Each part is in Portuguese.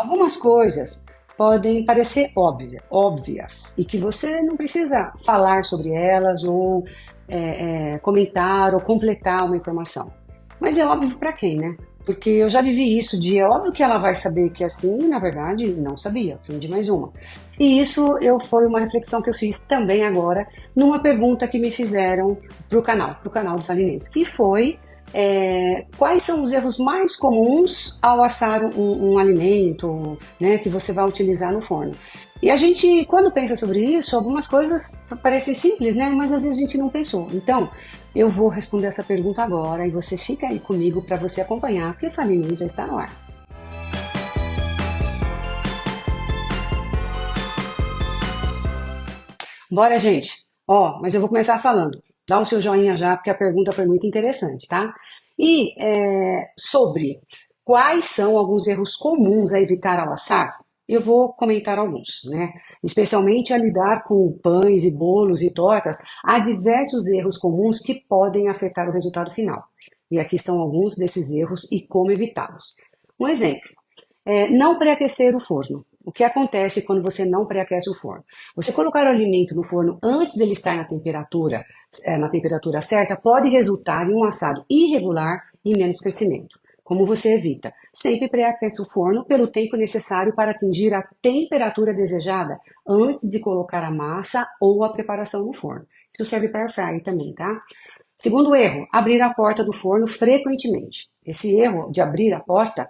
Algumas coisas podem parecer óbvias e que você não precisa falar sobre elas ou comentar ou completar uma informação. Mas é óbvio para quem, né? Porque eu já vivi isso de é óbvio que ela vai saber que é assim, e na verdade não sabia, aprendi mais uma. E isso foi uma reflexão que eu fiz também agora numa pergunta que me fizeram para o canal do Falinês, que foi quais são os erros mais comuns ao assar um alimento, né, que você vai utilizar no forno. E a gente, quando pensa sobre isso, algumas coisas parecem simples, né, mas às vezes a gente não pensou. Então, eu vou responder essa pergunta agora e você fica aí comigo para você acompanhar, porque o Falinês já está no ar. Bora, gente! Ó, mas eu vou começar falando. Dá o seu joinha já, porque a pergunta foi muito interessante, tá? E sobre quais são alguns erros comuns a evitar ao assar, eu vou comentar alguns, né? Especialmente a lidar com pães e bolos e tortas, há diversos erros comuns que podem afetar o resultado final. E aqui estão alguns desses erros e como evitá-los. Um exemplo. Não pré-aquecer o forno. O que acontece quando você não pré-aquece o forno? Você colocar o alimento no forno antes dele estar na temperatura certa, pode resultar em um assado irregular e menos crescimento. Como você evita? Sempre pré-aquece o forno pelo tempo necessário para atingir a temperatura desejada antes de colocar a massa ou a preparação no forno. Isso serve para air fryer também, tá? Segundo erro, abrir a porta do forno frequentemente. Esse erro de abrir a porta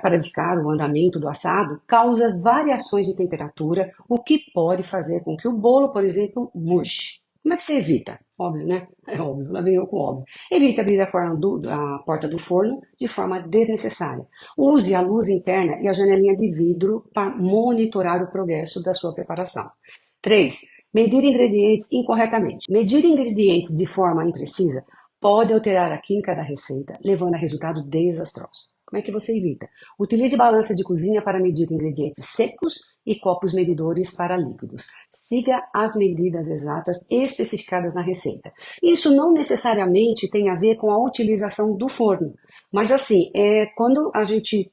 para indicar o andamento do assado causa variações de temperatura, o que pode fazer com que o bolo, por exemplo, murche. Como é que você evita? Óbvio, né? É óbvio, lá vem eu com óbvio. Evite abrir a porta do forno de forma desnecessária. Use a luz interna e a janelinha de vidro para monitorar o progresso da sua preparação. 3. Medir ingredientes incorretamente. Medir ingredientes de forma imprecisa pode alterar a química da receita, levando a resultados desastrosos. Como é que você evita? Utilize balança de cozinha para medir ingredientes secos e copos medidores para líquidos. Siga as medidas exatas especificadas na receita. Isso não necessariamente tem a ver com a utilização do forno, mas assim, quando a gente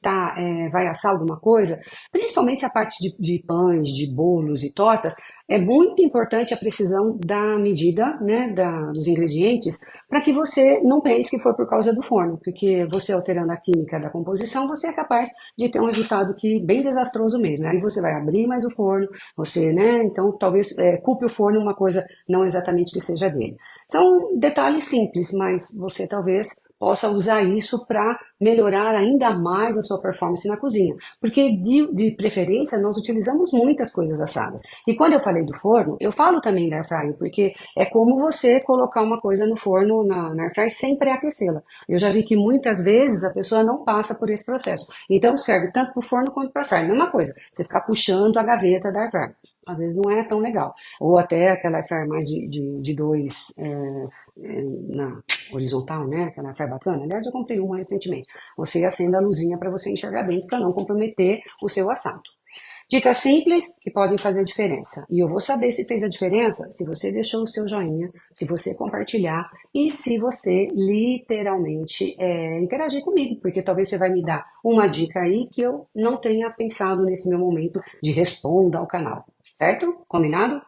vai assar alguma coisa, principalmente a parte de pães, de bolos e tortas, é muito importante a precisão da medida, né, dos ingredientes, para que você não pense que foi por causa do forno, porque você alterando a química da composição, você é capaz de ter um resultado que bem desastroso mesmo. Aí você vai abrir mais o forno, você, né, então talvez culpe o forno uma coisa não exatamente que seja dele. São detalhes simples, mas você talvez possa usar isso para melhorar ainda mais a sua performance na cozinha, porque de preferência nós utilizamos muitas coisas assadas. E quando eu falei do forno, eu falo também da air fryer, porque é como você colocar uma coisa no forno, na air fryer, sem pré-aquecê-la. Eu já vi que muitas vezes a pessoa não passa por esse processo. Então serve tanto para o forno quanto para a air fryer. Mesma coisa, você ficar puxando a gaveta da air fryer. Às vezes não é tão legal. Ou até aquela air fryer mais de dois na horizontal, né? Aquela air fryer bacana. Aliás, eu comprei uma recentemente. Você acende a luzinha para você enxergar bem, para não comprometer o seu assado. Dicas simples que podem fazer diferença. E eu vou saber se fez a diferença se você deixou o seu joinha, se você compartilhar e se você literalmente interagir comigo, porque talvez você vai me dar uma dica aí que eu não tenha pensado nesse meu momento de responda ao canal. Certo? Combinado?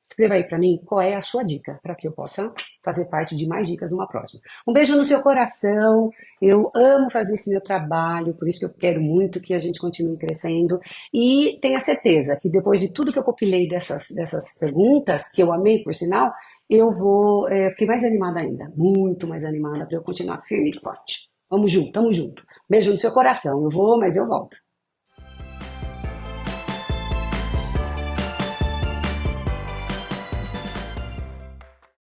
Escreva aí para mim qual é a sua dica, para que eu possa fazer parte de mais dicas numa próxima. Um beijo no seu coração. Eu amo fazer esse meu trabalho, por isso que eu quero muito que a gente continue crescendo. E tenha certeza que depois de tudo que eu compilei dessas perguntas, que eu amei por sinal, eu fiquei mais animada ainda, muito mais animada para eu continuar firme e forte. Vamos junto, tamo junto. Beijo no seu coração. Eu vou, mas eu volto.